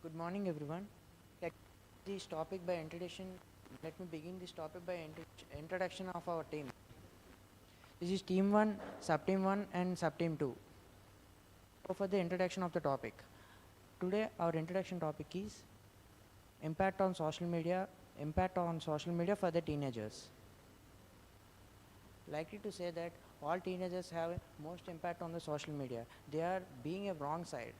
Good morning, everyone. Let this topic by introduction. Let me begin this topic by introduction of our team. This is Team 1, Sub-Team 1 and Sub-Team 2. So for the introduction of the topic. Today our introduction topic is impact on social media for the teenagers. Likely to say that all teenagers have most impact on the social media. They are being a wrong side.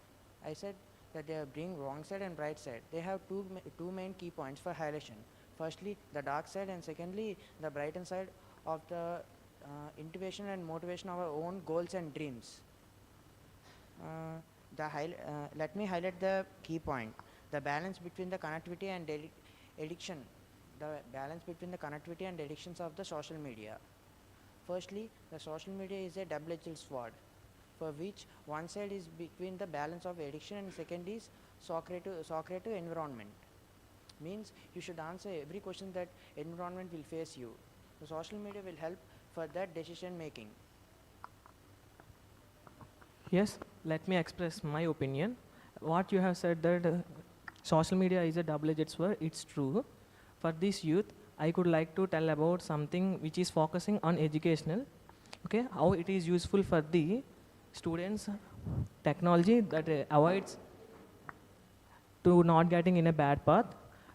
I said that they are being wrong side and right side. They have two main key points for highlightation. Firstly, the dark side, and secondly, the brighten side of the intuition and motivation of our own goals and dreams. Let me highlight the key point: the balance between the connectivity and addiction. The balance between the connectivity and addictions of the social media. Firstly, the social media is a double-edged sword, for which one side is between the balance of addiction and second is Socrative environment. Means you should answer every question that environment will face you. The social media will help for that decision making. Yes, let me express my opinion. What you have said that social media is a double-edged sword, it's true. For this youth, I could like to tell about something which is focusing on educational. Okay, how it is useful for the students, technology that avoids to not getting in a bad path.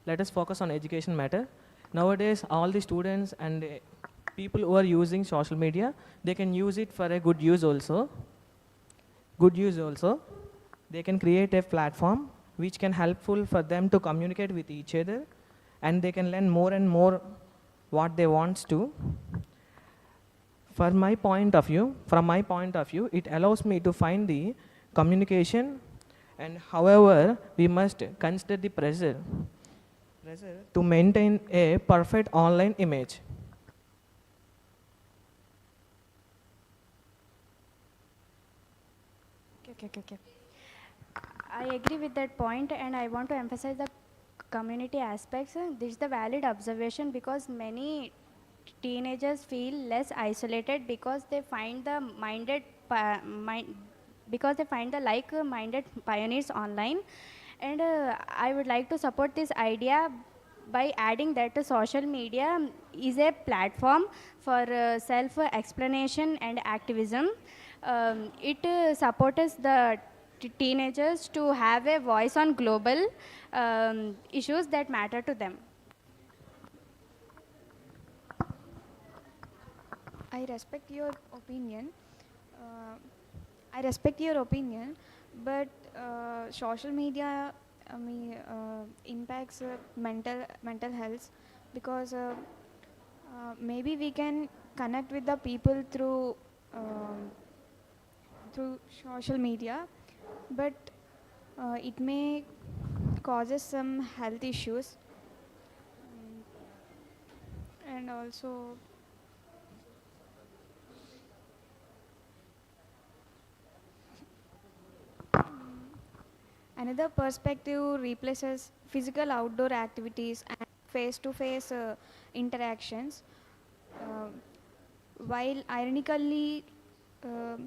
Let us focus on education matter. Nowadays, all the students and people who are using social media, they can use it for a good use also. They can create a platform which can helpful for them to communicate with each other, and they can learn more and more what they want to. From my point of view, it allows me to find the communication, and however, we must consider the pressure to maintain a perfect online image. Okay. I agree with that point, and I want to emphasize the community aspects. This is the valid observation because many teenagers feel less isolated because they find the like-minded pioneers online. And I would like to support this idea by adding that social media is a platform for self-explanation and activism. It supports the teenagers to have a voice on global issues that matter to them. I respect your opinion. Uh, I respect your opinion, but social media, impacts mental health because maybe we can connect with the people through social media, but it may causes some health issues, and also another perspective replaces physical outdoor activities and face-to-face interactions. Uh, while ironically, uh,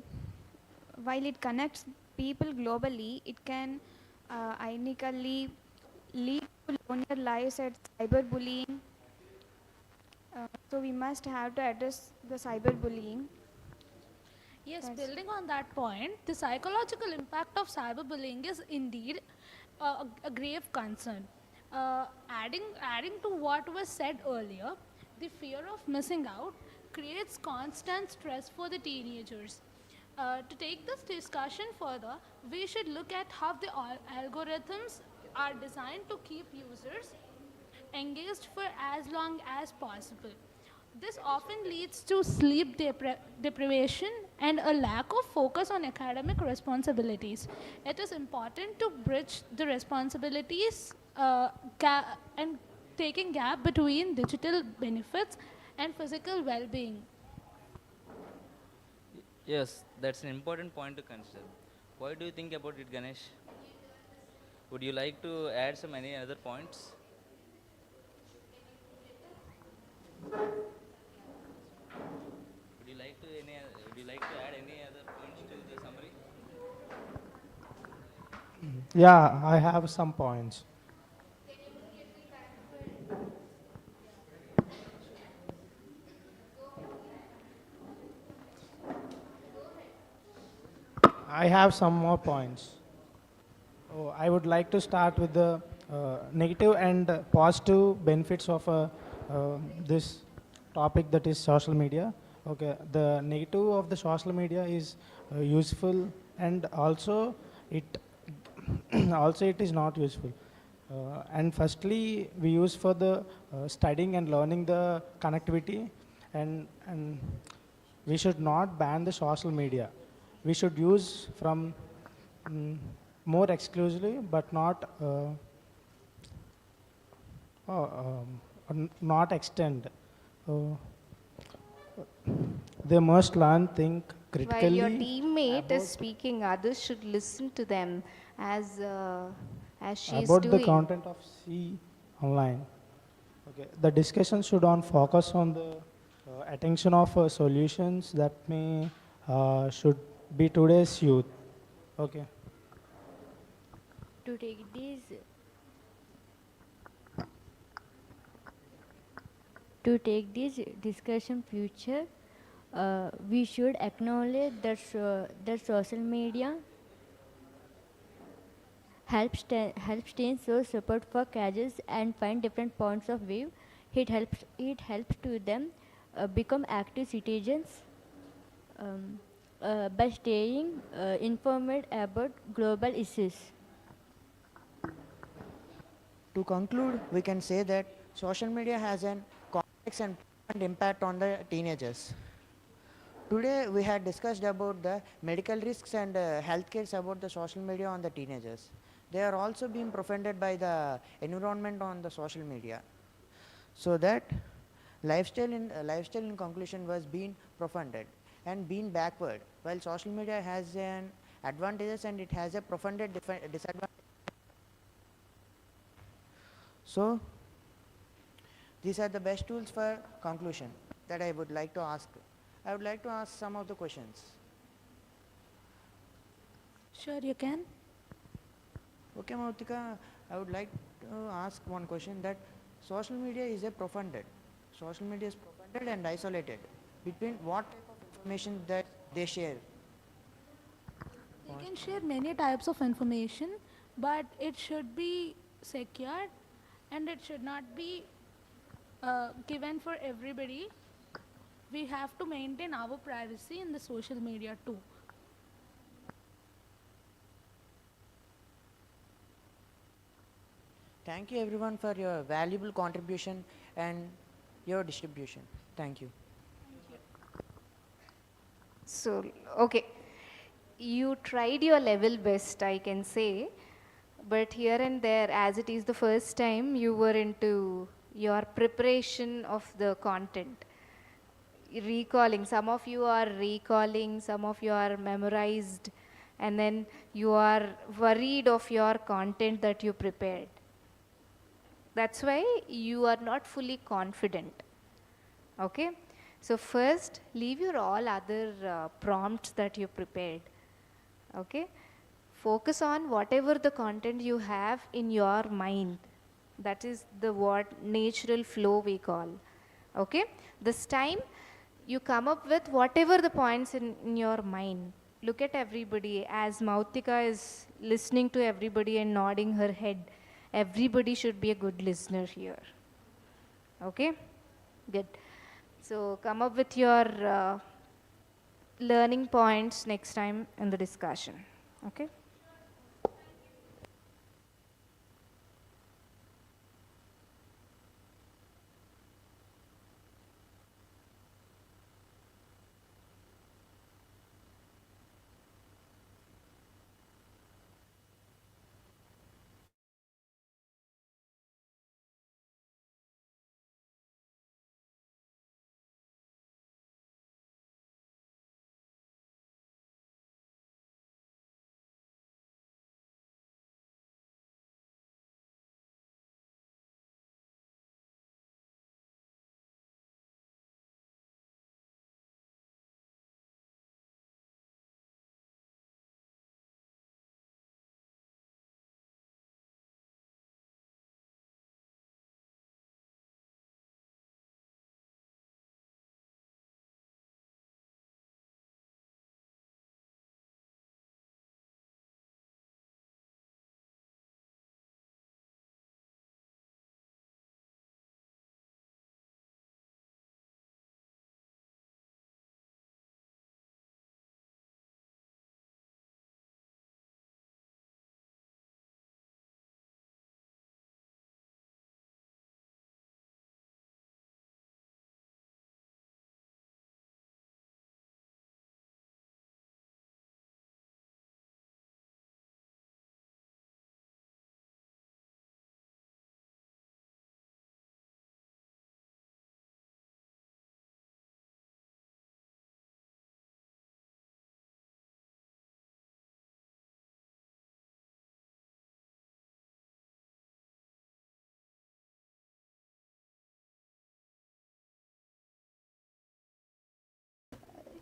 while it connects people globally, it can ironically lead to lonelier lives at cyberbullying. So we must have to address the cyberbullying. Yes, That's building on that point, the psychological impact of cyberbullying is indeed a grave concern. Adding to what was said earlier, the fear of missing out creates constant stress for the teenagers. To take this discussion further, we should look at how the algorithms are designed to keep users engaged for as long as possible. This often leads to sleep deprivation and a lack of focus on academic responsibilities. It is important to bridge the responsibilities and taking gap between digital benefits and physical well-being. Yes, that's an important point to consider. What do you think about it, Ganesh? Would you like to add some any other points? Would you like to add any other points to the summary? Yeah, I have some points. I have some more points. Oh, I would like to start with the negative and positive benefits of this topic, that is social media. Okay, the negative of the social media is useful, and also it also it is not useful. And firstly, we use for the studying and learning the connectivity, and we should not ban the social media. We should use from mm, more exclusively, but not extend. Uh, they must learn, think While your critically teammate is about speaking, others should listen to them as she is about the doing. content of C online. Okay, the discussion should on focus on the attention of solutions that may should be today's youth. Okay. To take this to take this discussion future, we should acknowledge that that social media helps teens source support for causes and find different points of view. It helps to them become active citizens um, by staying informed about global issues. To conclude, we can say that social media has an complex and profound impact on the teenagers. Today, we had discussed about the medical risks and health cares about the social media on the teenagers. They are also being profounded by the environment on the social media. So that lifestyle in conclusion was being profounded and being backward, while social media has an advantages and it has a profounded disadvantage. So these are the best tools for conclusion that I would like to ask. I would like to ask some of the questions. Sure, you can. Okay, Mautika, I would like to ask one question that social media is a profounded. Social media is profounded and isolated. Between what type of information that they share? They can share many types of information, but it should be secured and it should not be given for everybody. We have to maintain our privacy in the social media too. Thank you everyone for your valuable contribution and your distribution. Thank you. So, okay, you tried your level best, I can say, but here and there, as it is the first time, you were into your preparation of the content. Recalling, some of you are recalling, some of you are memorized, and then you are worried of your content that you prepared. That's why you are not fully confident. Okay, so first leave your all other prompts that you prepared. Okay, focus on whatever the content you have in your mind. That is the what natural flow we call. Okay, this time you come up with whatever the points in your mind. Look at everybody as Mautika is listening to everybody and nodding her head. Everybody should be a good listener here. Okay, good. So come up with your learning points next time in the discussion. Okay.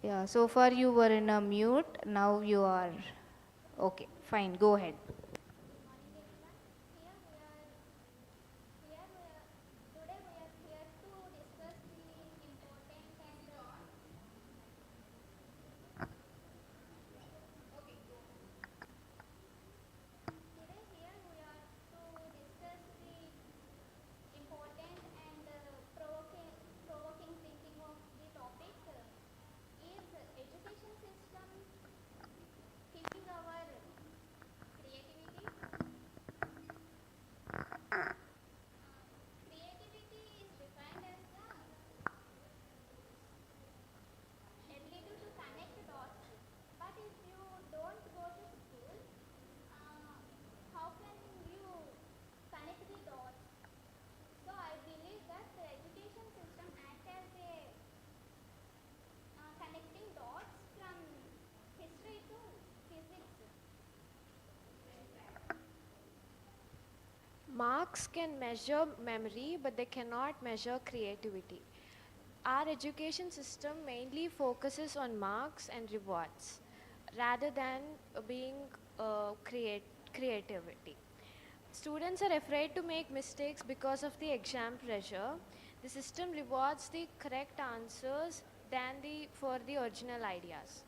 Yeah, so far you were in a mute, now you are. Okay, fine, go ahead. Marks can measure memory, but they cannot measure creativity. Our education system mainly focuses on marks and rewards rather than being creativity. Students are afraid to make mistakes because of the exam pressure. The system rewards the correct answers than for the original ideas.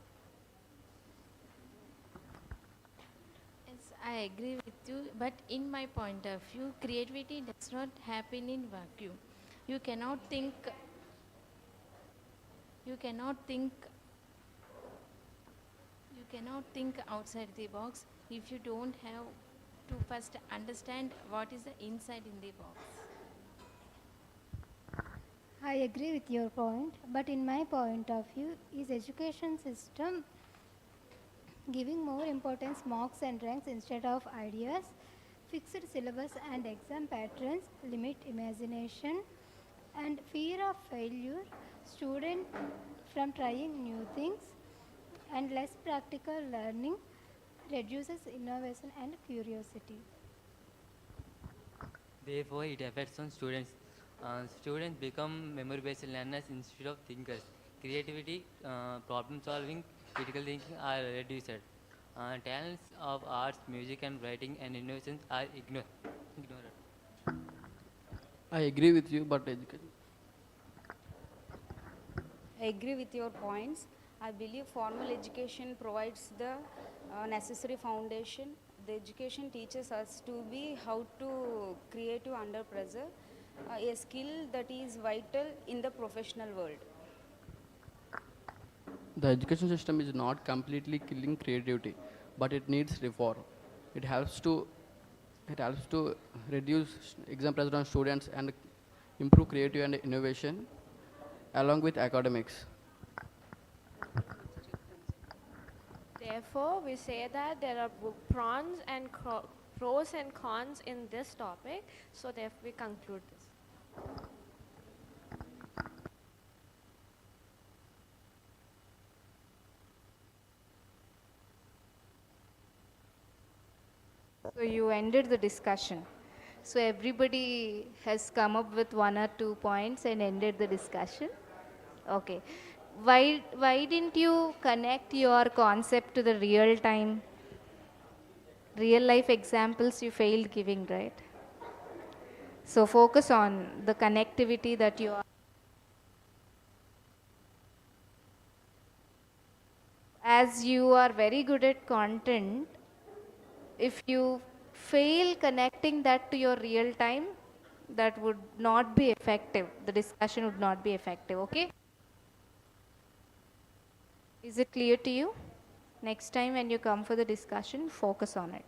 Yes, I agree with you, but in my point of view, creativity does not happen in vacuum. You cannot think, you cannot think, you cannot think outside the box if you don't have to first understand what is the inside in the box. I agree with your point, but in my point of view, is education system giving more importance marks and ranks instead of ideas, fixed syllabus and exam patterns limit imagination, and fear of failure student from trying new things, and less practical learning reduces innovation and curiosity. Therefore, it affects on students. Students become memory-based learners instead of thinkers. Creativity, problem solving, critical thinking are reduced. Talents of arts, music, and writing and innovations are ignored. I agree with you, but education. I agree with your points. I believe formal education provides the necessary foundation. The education teaches us to be how to creative under pressure, a skill that is vital in the professional world. The education system is not completely killing creativity, but it needs reform. It helps to it helps to reduce exam pressure on students and improve creativity and innovation along with academics. Therefore, we say that there are pros and cons in this topic, so therefore we conclude this. So you ended the discussion. So everybody has come up with 1 or 2 points and ended the discussion. Okay. Why didn't you connect your concept to the real life examples you failed giving, right? So focus on the connectivity that you are. As you are very good at content, if you fail connecting that to your real time, that would not be effective. The discussion would not be effective, okay? Is it clear to you? Next time when you come for the discussion, focus on it.